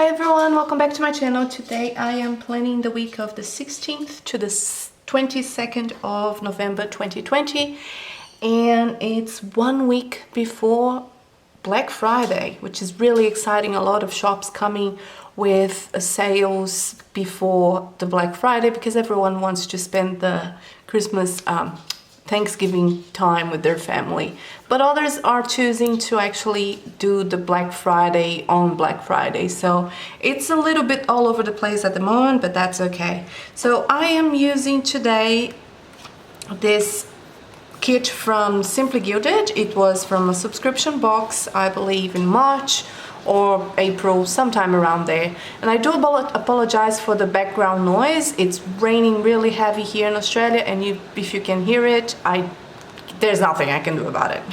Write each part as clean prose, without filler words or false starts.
Hi everyone, welcome back to my channel. Today I am planning the week of the 16th to the 22nd of November 2020, and it's 1 week before Black Friday, which is really exciting. A lot of shops coming with sales before the Black Friday because everyone wants to spend the Christmas Thanksgiving time with their family, but others are choosing to actually do the Black Friday on Black Friday. So it's a little bit all over the place at the moment, but that's okay. So I am using today this kit from Simply Gilded. It was from a subscription box, I believe in March or April, sometime around there. And I do apologize for the background noise. It's raining really heavy here in Australia, and if you can hear it, there's nothing I can do about it.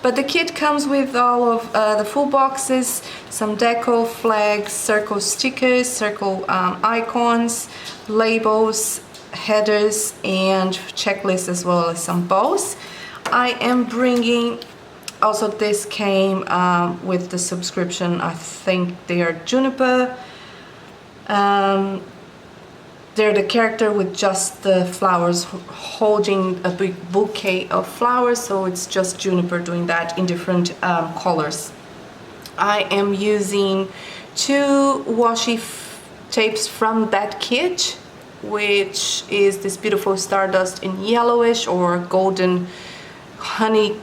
But the kit comes with all of the full boxes, some deco, flags, circle stickers, circle icons, labels, headers, and checklists, as well as some bows. I am bringing, also this came with the subscription, I think they are Juniper. They're the character with just the flowers holding a big bouquet of flowers, so it's just Juniper doing that in different colors. I am using two washi tapes from that kit, which is this beautiful stardust in yellowish or golden honey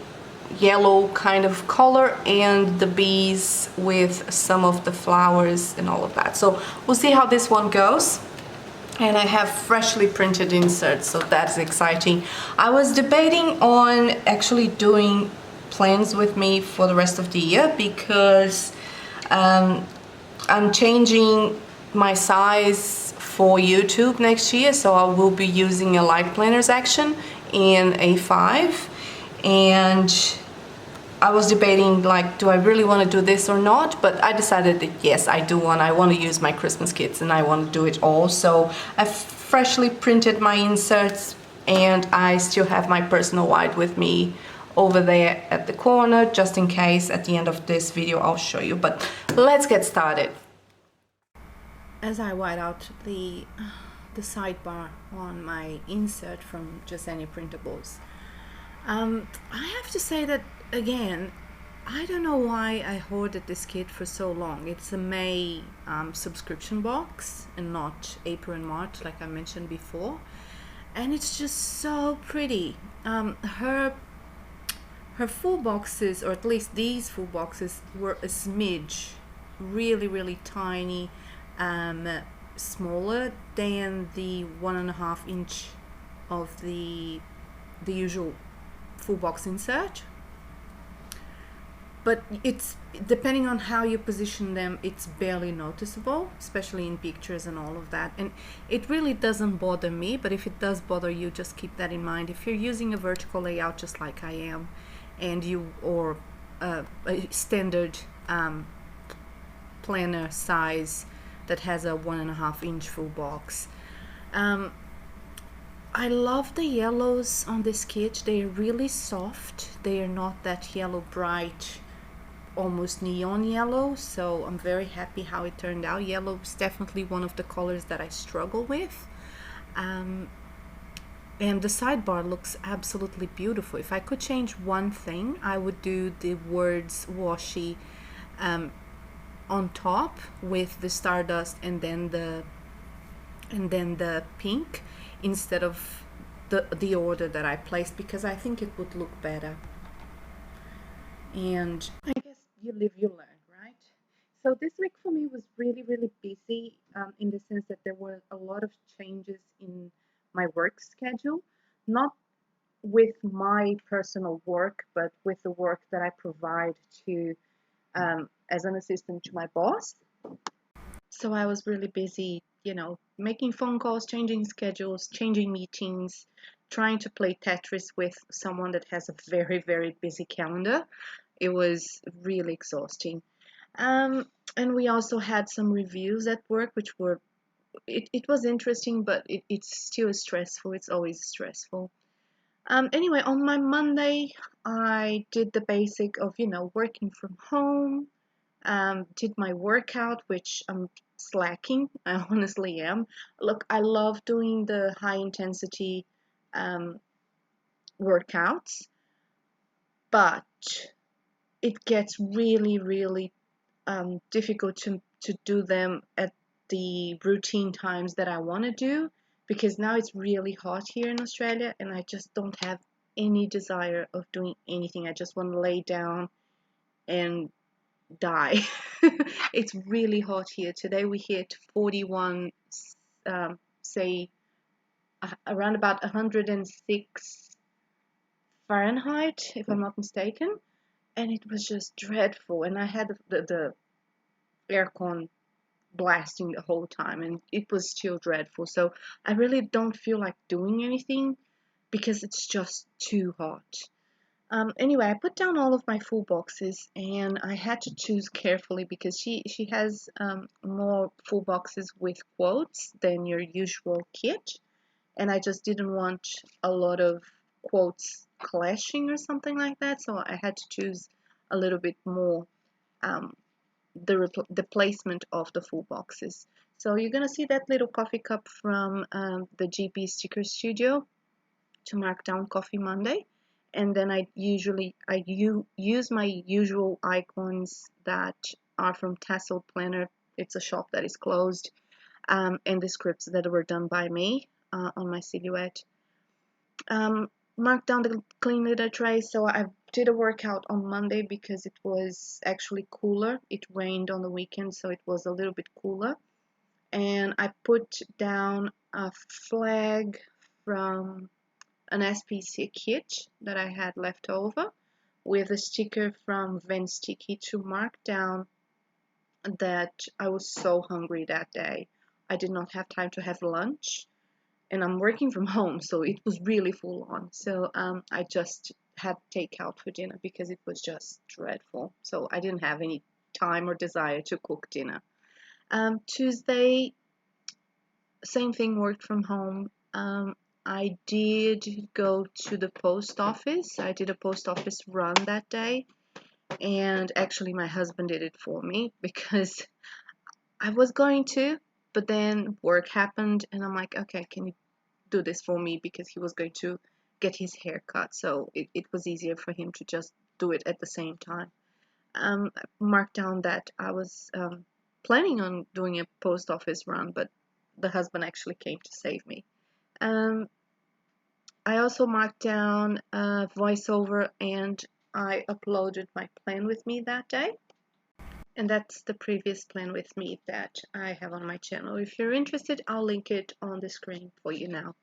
yellow kind of color, and the bees with some of the flowers and all of that. So we'll see how this one goes. And I have freshly printed inserts, so that's exciting. I was debating on actually doing plans with me for the rest of the year because I'm changing my size for YouTube next year, so I will be using a light planners action in A5, and I was debating, like, do I really want to do this or not? But I decided that yes, I do want. I want to use my Christmas kits and I want to do it all. So I freshly printed my inserts, and I still have my personal white with me over there at the corner, just in case at the end of this video I'll show you. But let's get started. As I white out the sidebar on my insert from Jesenia Printables, I have to say that, again, I don't know why I hoarded this kit for so long. It's a May subscription box and not April and March like I mentioned before, and it's just so pretty. Her full boxes, or at least these full boxes, were a smidge, really tiny, smaller than the 1.5 inch of the usual full box insert, but it's depending on how you position them, it's barely noticeable, especially in pictures and all of that. And it really doesn't bother me, but if it does bother you, just keep that in mind. If you're using a vertical layout just like I am, and or a standard planner size that has a 1.5 inch full box, I love the yellows on this kit. They're really soft. They are not that yellow bright, almost neon yellow, so I'm very happy how it turned out. Yellow is definitely one of the colors that I struggle with. And the sidebar looks absolutely beautiful. If I could change one thing, I would do the words washi on top with the stardust and then the pink, instead of the order that I placed, because I think it would look better. And I guess you live, you learn, right? So this week for me was really busy, in the sense that there were a lot of changes in my work schedule, not with my personal work, but with the work that I provide to as an assistant to my boss. So I was really busy, making phone calls, changing schedules, changing meetings, trying to play Tetris with someone that has a very busy calendar. It was really exhausting. And we also had some reviews at work, which it was interesting, but it's still stressful. It's always stressful. Anyway, on my Monday, I did the basic of, working from home, Did my workout, which I'm slacking. I honestly am. Look, I love doing the high intensity um, workouts, but it gets really, really difficult to do them at the routine times that I want to do, because now it's really hot here in Australia and I just don't have any desire of doing anything. I just want to lay down and die. It's really hot here. Today we hit 41, say around about 106 Fahrenheit, if I'm not mistaken, and it was just dreadful. And I had the aircon blasting the whole time, and it was still dreadful. So I really don't feel like doing anything because it's just too hot. Anyway, I put down all of my full boxes and I had to choose carefully because she has more full boxes with quotes than your usual kit, and I just didn't want a lot of quotes clashing or something like that, so I had to choose a little bit more um, the placement of the full boxes. So you're gonna see that little coffee cup from the GP Sticker Studio to mark down Coffee Monday, and then I use my usual icons that are from Tassel Planner. It's a shop that is closed, and the scripts that were done by me on my silhouette. Mark down the clean litter tray. So I did a workout on Monday because it was actually cooler. It rained on the weekend, so it was a little bit cooler. And I put down a flag from an SPC kit that I had left over with a sticker from Vansticky to mark down that I was so hungry that day. I did not have time to have lunch, and I'm working from home, so it was really full on. So I just had takeout for dinner because it was just dreadful. So I didn't have any time or desire to cook dinner. Tuesday, same thing, worked from home. I did go to the post office. I did a post office run that day, and actually my husband did it for me because I was going to, but then work happened, and I'm like, okay, can you do this for me, because he was going to get his hair cut, so it was easier for him to just do it at the same time. I marked down that I was planning on doing a post office run, but the husband actually came to save me. Um, I also marked down voiceover, and I uploaded my plan with me that day. And that's the previous plan with me that I have on my channel. If you're interested, I'll link it on the screen for you now.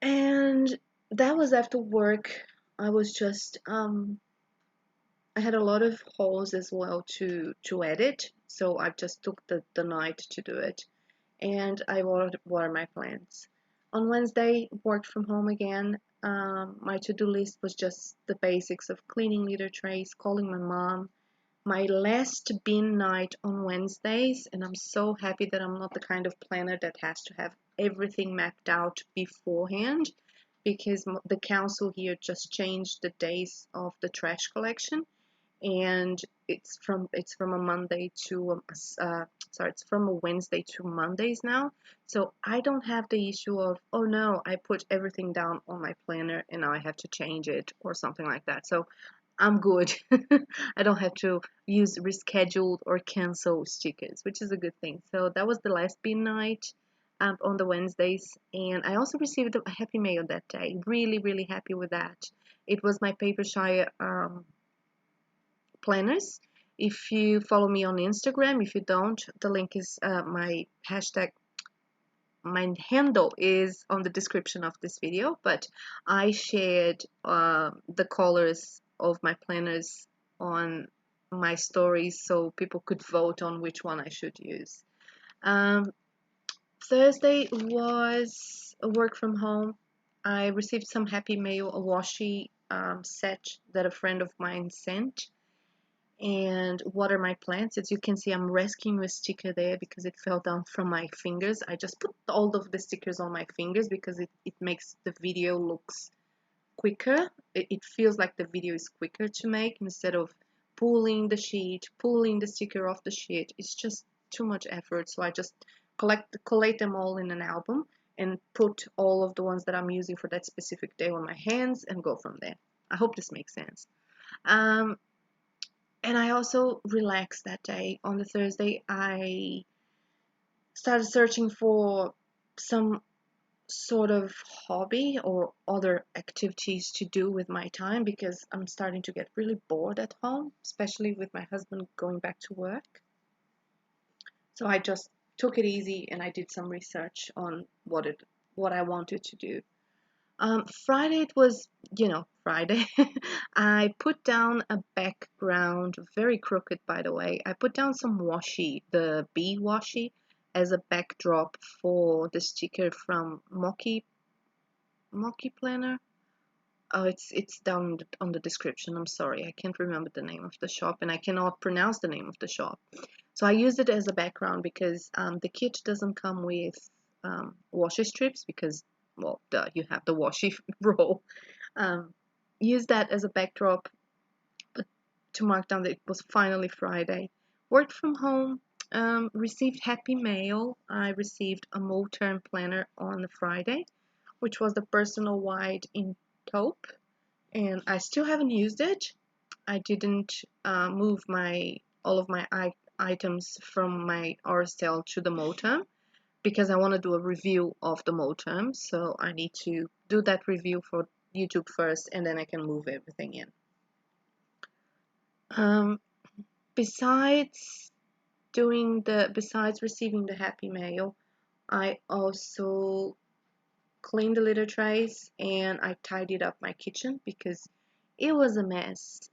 And that was after work. I was just I had a lot of hauls as well to edit, so I just took the night to do it, and I watered my plants. On Wednesday, worked from home again. My to-do list was just the basics of cleaning litter trays, calling my mom. My last bin night on Wednesdays, and I'm so happy that I'm not the kind of planner that has to have everything mapped out beforehand, because the council here just changed the days of the trash collection, and it's from a Monday to it's from a Wednesday to Mondays now. So I don't have the issue of, oh no, I put everything down on my planner and now I have to change it or something like that. So I'm good. I don't have to use rescheduled or cancel stickers, which is a good thing. So that was the last bin night on the Wednesdays, and I also received a happy mail that day. Really, really happy with that. It was my Paper Shire planners. If you follow me on Instagram, if you don't, the link is my hashtag. My handle is on the description of this video, but I shared the colors of my planners on my stories so people could vote on which one I should use. Thursday was a work from home. I received some happy mail, a washi set that a friend of mine sent, and water my plants. As you can see, I'm rescuing a sticker there because it fell down from my fingers. I just put all of the stickers on my fingers because it makes the video looks quicker. It feels like the video is quicker to make instead of pulling the sheet, pulling the sticker off the sheet. It's just too much effort. So I just collate them all in an album and put all of the ones that I'm using for that specific day on my hands and go from there. I hope this makes sense. And I also relaxed that day. On the Thursday, I started searching for some sort of hobby or other activities to do with my time because I'm starting to get really bored at home, especially with my husband going back to work. So I just took it easy and I did some research on what I wanted to do. Friday it was, Friday. I put down a background, very crooked by the way. I put down some washi, the bee washi, as a backdrop for the sticker from Mochi-Planner. Oh, it's down on the description. I'm sorry, I can't remember the name of the shop and I cannot pronounce the name of the shop. So I used it as a background because the kit doesn't come with washi strips because, well, duh, you have the washi roll. Use that as a backdrop, but to mark down that it was finally Friday. Worked from home, received happy mail. I received a Moterm planner on Friday, which was the personal wide in taupe, and I still haven't used it. I didn't move all of my items from my RSL to the Moterm because I want to do a review of the Moterm, so I need to do that review for YouTube first and then I can move everything in. Besides receiving the happy mail, I also cleaned the litter trays and I tidied up my kitchen because it was a mess.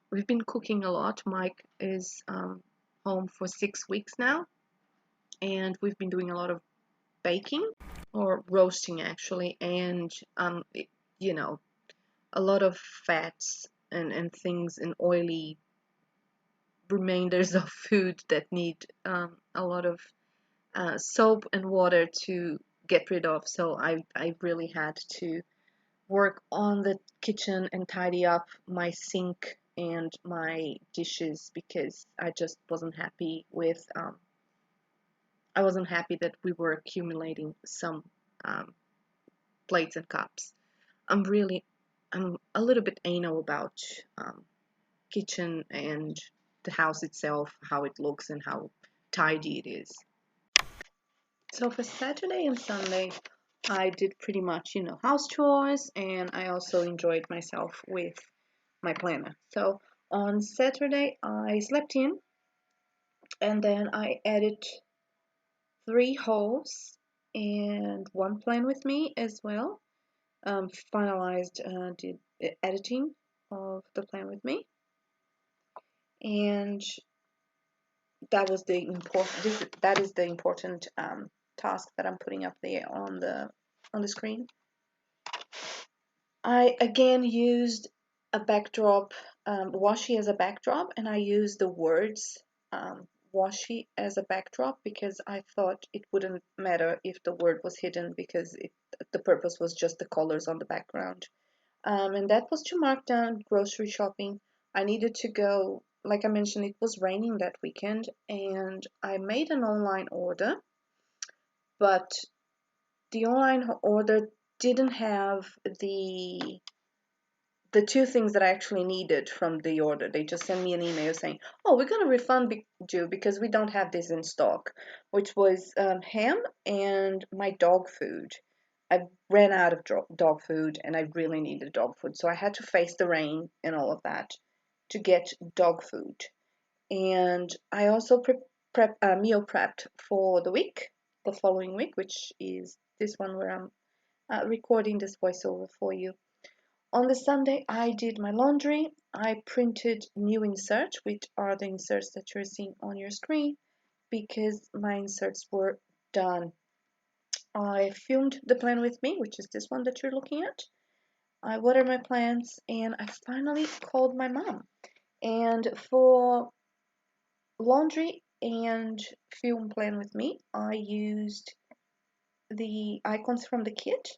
We've been cooking a lot. Mike is home for 6 weeks now, and we've been doing a lot of baking or roasting actually, and a lot of fats and things and oily remainders of food that need a lot of soap and water to get rid of. So I really had to work on the kitchen and tidy up my sink and my dishes because I just wasn't happy with I wasn't happy that we were accumulating some plates and cups. I'm a little bit anal about kitchen and the house itself, how it looks and how tidy it is. So for Saturday and Sunday, I did pretty much, house chores, and I also enjoyed myself with my planner. So on Saturday, I slept in, and then I added 3 holes and 1 plan with me as well. Finalized the editing of the plan with me, and that was the important task that I'm putting up there on the screen. I again used a backdrop, washi as a backdrop, and I used the words washi as a backdrop because I thought it wouldn't matter if the word was hidden because the purpose was just the colors on the background. And that was to mark down grocery shopping. I needed to go, like I mentioned, it was raining that weekend, and I made an online order, but the online order didn't have the 2 things that I actually needed from the order. They just sent me an email saying, "Oh, we're gonna refund you because we don't have this in stock," which was ham and my dog food. I ran out of dog food and I really needed dog food, so I had to face the rain and all of that to get dog food. And I also meal prepped for the following week, which is this one where I'm recording this voiceover for you. On the Sunday, I did my laundry. I printed new inserts, which are the inserts that you're seeing on your screen, because my inserts were done. I filmed the plan with me, which is this one that you're looking at. I watered my plants, and I finally called my mom. And for laundry and film plan with me, I used the icons from the kit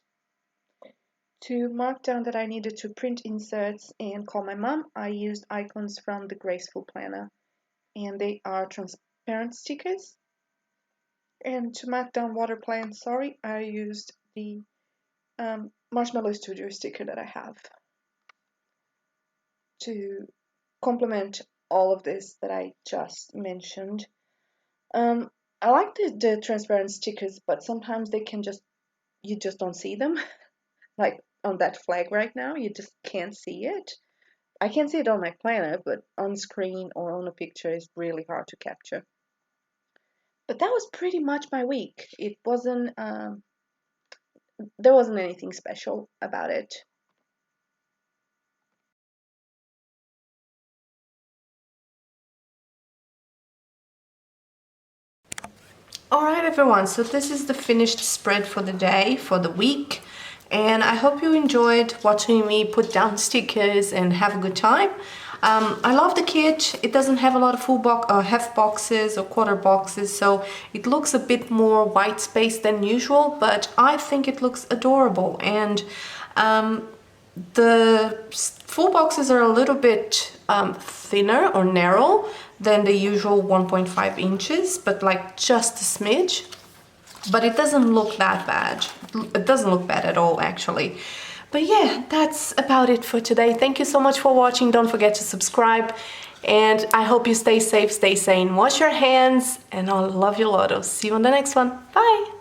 To mark down that I needed to print inserts and call my mom, I used icons from the Graceful Planner, and they are transparent stickers. And to mark down water play sorry, I used the Marshmallow Studio sticker that I have to complement all of this that I just mentioned. I like the transparent stickers, but sometimes they can you just don't see them. Like on that flag right now, you just can't see it. I can see it on my planner, but on screen or on a picture is really hard to capture. But that was pretty much my week. It wasn't, there wasn't anything special about it. Alright everyone, so this is the finished spread for the day, for the week. And I hope you enjoyed watching me put down stickers and have a good time. I love the kit. It doesn't have a lot of full box or half boxes or quarter boxes, so it looks a bit more white space than usual, but I think it looks adorable. And the full boxes are a little bit thinner or narrow than the usual 1.5 inches, but like just a smidge. But it doesn't look that bad. It doesn't look bad at all, actually. But yeah, that's about it for today. Thank you so much for watching. Don't forget to subscribe. And I hope you stay safe, stay sane, wash your hands, and I love you, lottles. See you on the next one. Bye!